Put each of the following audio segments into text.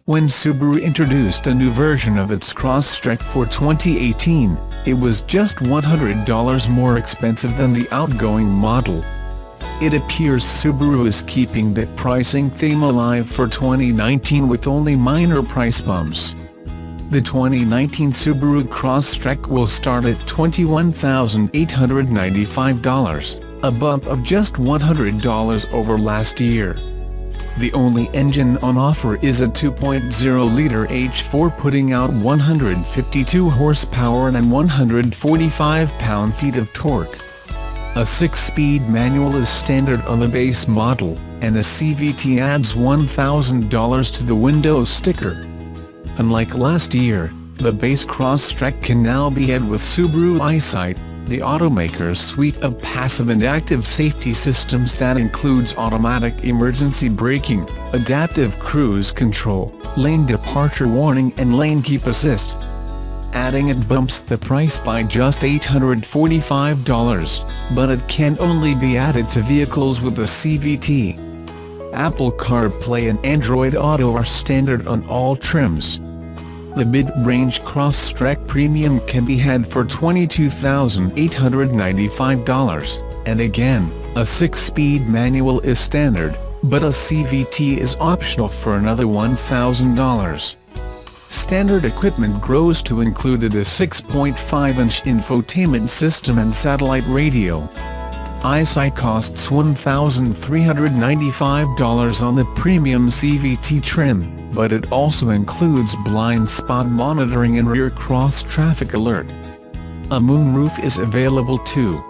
When Subaru introduced a new version of its Crosstrek for 2018, it was just $100 more expensive than the outgoing model. It appears Subaru is keeping that pricing theme alive for 2019 with only minor price bumps. The 2019 Subaru Crosstrek will start at $21,895, a bump of just $100 over last year. The only engine on offer is a 2.0-liter H4 putting out 152 horsepower and 145 pound-feet of torque. A 6-speed manual is standard on the base model, and a CVT adds $1,000 to the window sticker. Unlike last year, the base Crosstrek can now be had with Subaru EyeSight, the automaker's suite of passive and active safety systems that includes automatic emergency braking, adaptive cruise control, lane departure warning and lane keep assist. Adding it bumps the price by just $845, but it can only be added to vehicles with a CVT. Apple CarPlay and Android Auto are standard on all trims. The mid-range Crosstrek Premium can be had for $22,895, and again, a 6-speed manual is standard, but a CVT is optional for another $1,000. Standard equipment grows to include a 6.5-inch infotainment system and satellite radio. EyeSight costs $1,395 on the premium CVT trim, but it also includes blind spot monitoring and rear cross traffic alert. A moonroof is available too.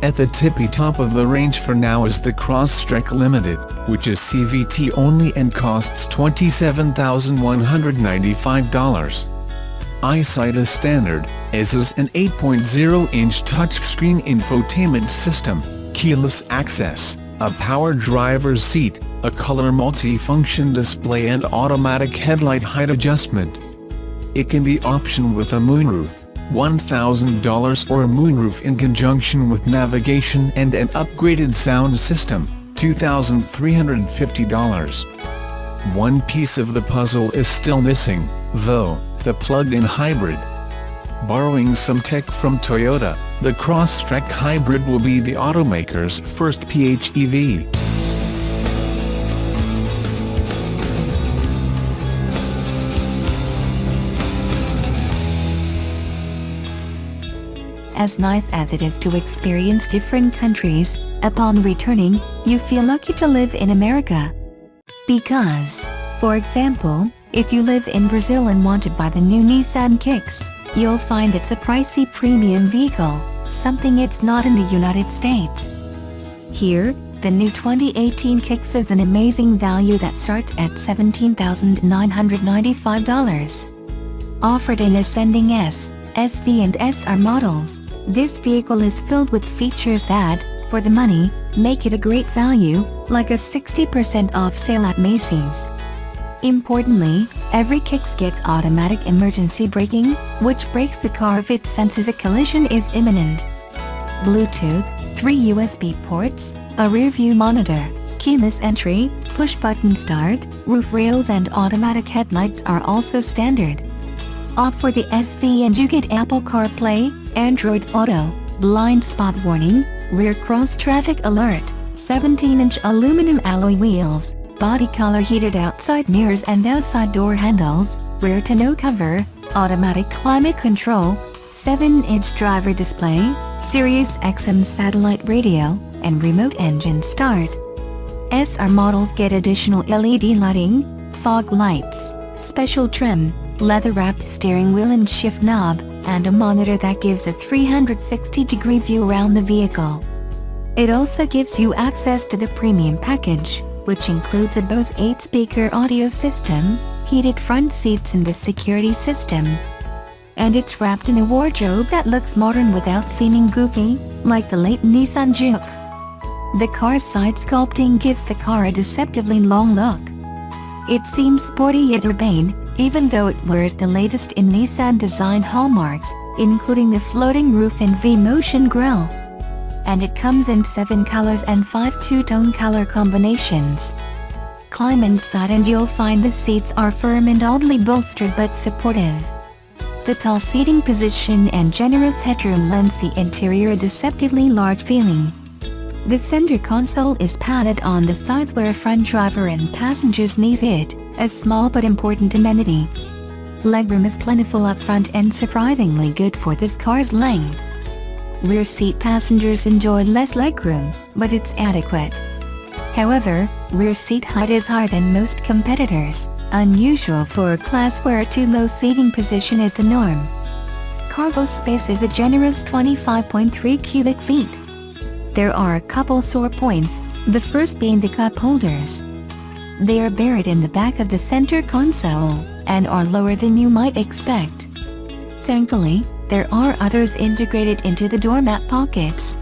At the tippy top of the range for now is the Crosstrek Limited, which is CVT only and costs $27,195. EyeSight is standard, as is an 8.0-inch touchscreen infotainment system, keyless access, a power driver's seat, a color multi-function display and automatic headlight height adjustment. It can be optioned with a moonroof, $1,000, or a moonroof in conjunction with navigation and an upgraded sound system, $2,350. One piece of the puzzle is still missing, though, the plug-in hybrid. Borrowing some tech from Toyota, the Crosstrek Hybrid will be the automaker's first PHEV. As nice as it is to experience different countries, upon returning, you feel lucky to live in America. Because, for example, if you live in Brazil and want to buy the new Nissan Kicks, you'll find it's a pricey premium vehicle, something it's not in the United States. Here, the new 2018 Kicks is an amazing value that starts at $17,995. Offered in ascending S, SV and SR models, this vehicle is filled with features that, for the money, make it a great value, like a 60% off sale at Macy's. Importantly, every Kicks gets automatic emergency braking, which brakes the car if it senses a collision is imminent. Bluetooth, 3 USB ports, a rear-view monitor, keyless entry, push-button start, roof rails and automatic headlights are also standard. Opt for the SV and you get Apple CarPlay, Android Auto, blind spot warning, rear cross traffic alert, 17-inch aluminum alloy wheels, body color heated outside mirrors and outside door handles, rear tonneau cover, automatic climate control, 7-inch driver display, Sirius XM satellite radio, and remote engine start. SR models get additional LED lighting, fog lights, special trim, leather-wrapped steering wheel and shift knob, and a monitor that gives a 360-degree view around the vehicle. It also gives you access to the premium package, which includes a Bose 8-speaker audio system, heated front seats and a security system. And it's wrapped in a wardrobe that looks modern without seeming goofy, like the late Nissan Juke. The car's side sculpting gives the car a deceptively long look. It seems sporty yet urbane, even though it wears the latest in Nissan design hallmarks, including the floating roof and V-motion grille. And it comes in 7 colors and 5 two-tone color combinations. climb inside and you'll find the seats are firm and oddly bolstered but supportive. The tall seating position and generous headroom lends the interior a deceptively large feeling. The center console is padded on the sides where front driver and passengers knees it, a small but important amenity. Legroom is plentiful up front and surprisingly good for this car's length. Rear seat passengers enjoy less legroom, but it's adequate. However, rear seat height is higher than most competitors, unusual for a class where a too low seating position is the norm. Cargo space is a generous 25.3 cubic feet. There are a couple sore points, the first being the cup holders. They are buried in the back of the center console, and are lower than you might expect. Thankfully, there are others integrated into the doormat pockets.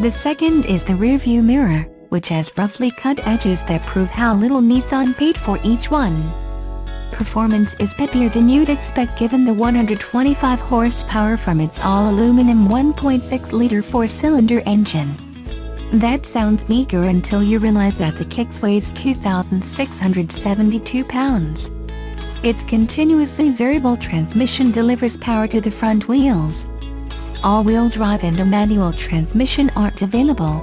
The second is the rearview mirror, which has roughly cut edges that prove how little Nissan paid for each one. Performance is peppier than you'd expect given the 125 horsepower from its all-aluminum 1.6-liter four-cylinder engine. That sounds meager until you realize that the Kicks weighs 2,672 pounds. Its continuously variable transmission delivers power to the front wheels. All-wheel drive and a manual transmission aren't available.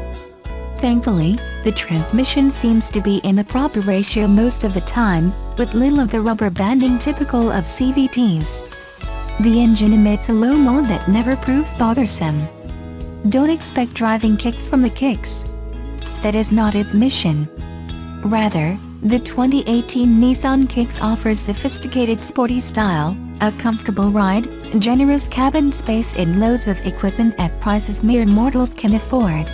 Thankfully, the transmission seems to be in the proper ratio most of the time, with little of the rubber banding typical of CVTs. The engine emits a low moan that never proves bothersome. Don't expect driving kicks from the Kicks. That is not its mission. Rather, the 2018 Nissan Kicks offers sophisticated sporty style, a comfortable ride, generous cabin space and loads of equipment at prices mere mortals can afford.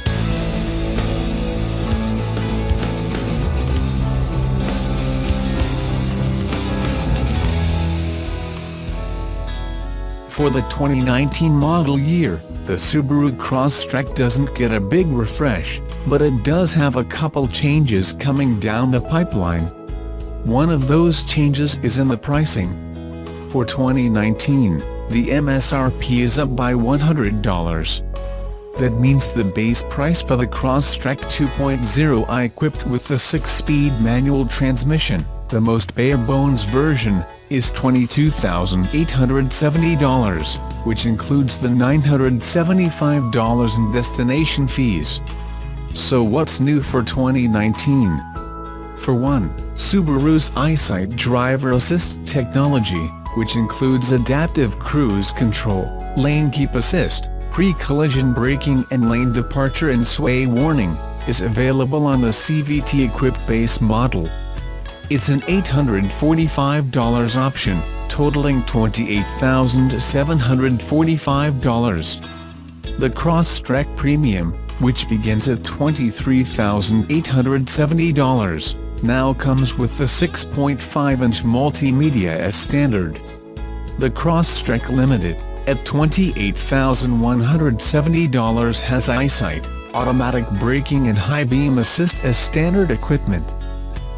For the 2019 model year, the Subaru Crosstrek doesn't get a big refresh, but it does have a couple changes coming down the pipeline. One of those changes is in the pricing. For 2019, the MSRP is up by $100. That means the base price for the Crosstrek 2.0i equipped with the 6-speed manual transmission, the most bare-bones version, is $22,870, which includes the $975 in destination fees. So what's new for 2019? For one, Subaru's EyeSight driver assist technology, which includes adaptive cruise control, lane keep assist, pre-collision braking and lane departure and sway warning, is available on the CVT-equipped base model. It's an $845 option, totaling $28,745. The Crosstrek Premium, which begins at $23,870, now comes with the 6.5-inch multimedia as standard. The Crosstrek Limited, at $28,170 has EyeSight, automatic braking and high beam assist as standard equipment.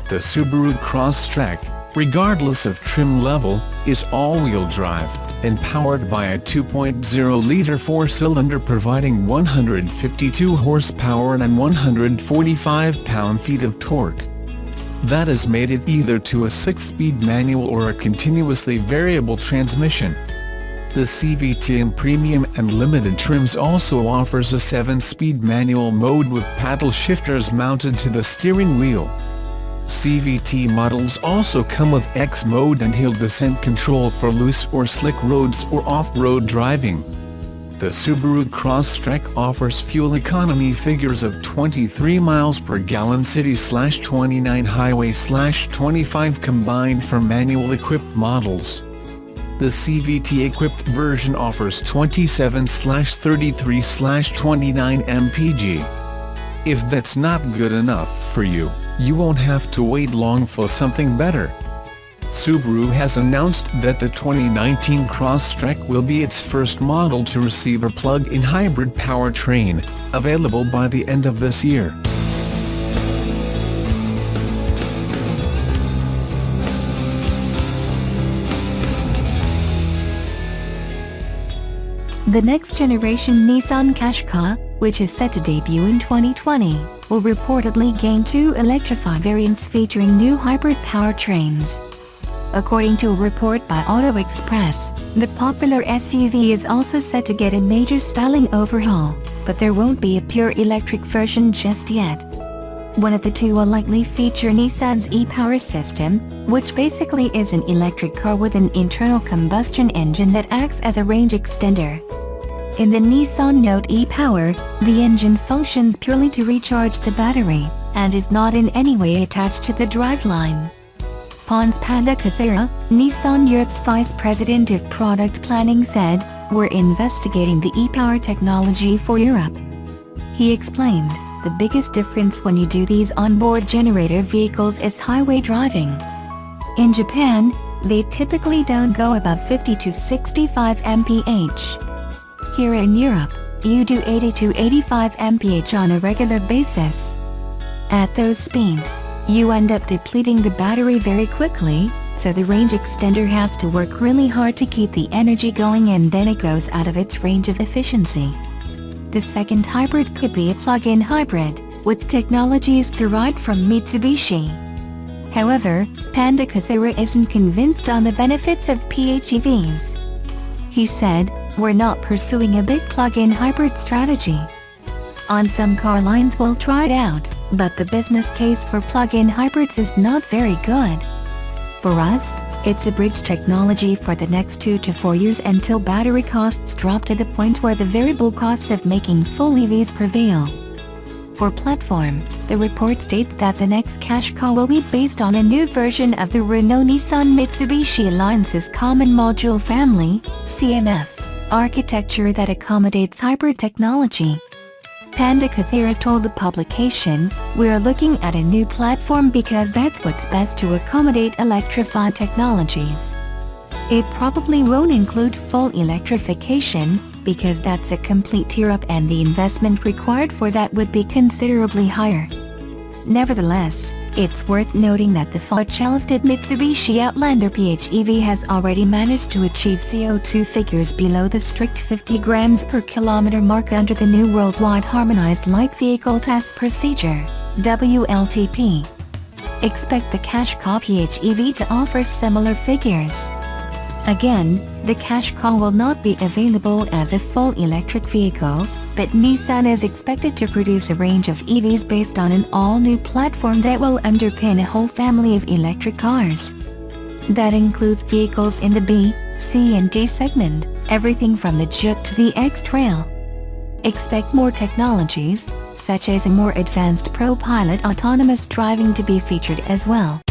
The Subaru Crosstrek, regardless of trim level, is all-wheel drive, and powered by a 2.0-liter four-cylinder providing 152 horsepower and 145 pound-feet of torque. That has made it either to a 6-speed manual or a continuously variable transmission. The CVT in Premium and Limited trims also offers a 7-speed manual mode with paddle shifters mounted to the steering wheel. CVT models also come with X mode and hill descent control for loose or slick roads or off-road driving. The Subaru Crosstrek offers fuel economy figures of 23 miles per gallon city/29 highway/25 combined for manual-equipped models. The CVT-equipped version offers 27/33/29 mpg. If that's not good enough for you, you won't have to wait long for something better. Subaru has announced that the 2019 Crosstrek will be its first model to receive a plug-in hybrid powertrain, available by the end of this year. The next generation Nissan Qashqai, which is set to debut in 2020, will reportedly gain 2 electrified variants featuring new hybrid powertrains. According to a report by Auto Express, the popular SUV is also set to get a major styling overhaul, but there won't be a pure electric version just yet. One of the two will likely feature Nissan's e-Power system, which basically is an electric car with an internal combustion engine that acts as a range extender. In the Nissan Note e-Power, the engine functions purely to recharge the battery, and is not in any way attached to the driveline. Pons Pandakathira, Nissan Europe's Vice President of Product Planning said, "We're investigating the e-Power technology for Europe." He explained, "The biggest difference when you do these onboard generator vehicles is highway driving. In Japan, they typically don't go above 50 to 65 mph. Here in Europe, you do 80 to 85 mph on a regular basis. At those speeds, you end up depleting the battery very quickly, so the range extender has to work really hard to keep the energy going, and then it goes out of its range of efficiency." The second hybrid could be a plug-in hybrid, with technologies derived from Mitsubishi. However, Pandakathira isn't convinced on the benefits of PHEVs. He said, "We're not pursuing a big plug-in hybrid strategy. On some car lines we'll try it out, but the business case for plug-in hybrids is not very good. For us, it's a bridge technology for the next 2 to 4 years until battery costs drop to the point where the variable costs of making full EVs prevail." For platform, the report states that the next cash cow will be based on a new version of the Renault-Nissan-Mitsubishi Alliance's Common Module Family (CMF) architecture that accommodates hybrid technology. Pandakathira told the publication, "We're looking at a new platform because that's what's best to accommodate electrified technologies. It probably won't include full electrification, because that's a complete tear-up and the investment required for that would be considerably higher." Nevertheless, it's worth noting that the far-shelfed Mitsubishi Outlander PHEV has already managed to achieve CO2 figures below the strict 50 grams per kilometer mark under the new Worldwide Harmonized Light Vehicle Test Procedure (WLTP). Expect the Qashqai PHEV to offer similar figures. Again, the Qashqai will not be available as a full electric vehicle, but Nissan is expected to produce a range of EVs based on an all-new platform that will underpin a whole family of electric cars. That includes vehicles in the B, C and D segment, everything from the Juke to the X-Trail. Expect more technologies, such as a more advanced ProPilot autonomous driving, to be featured as well.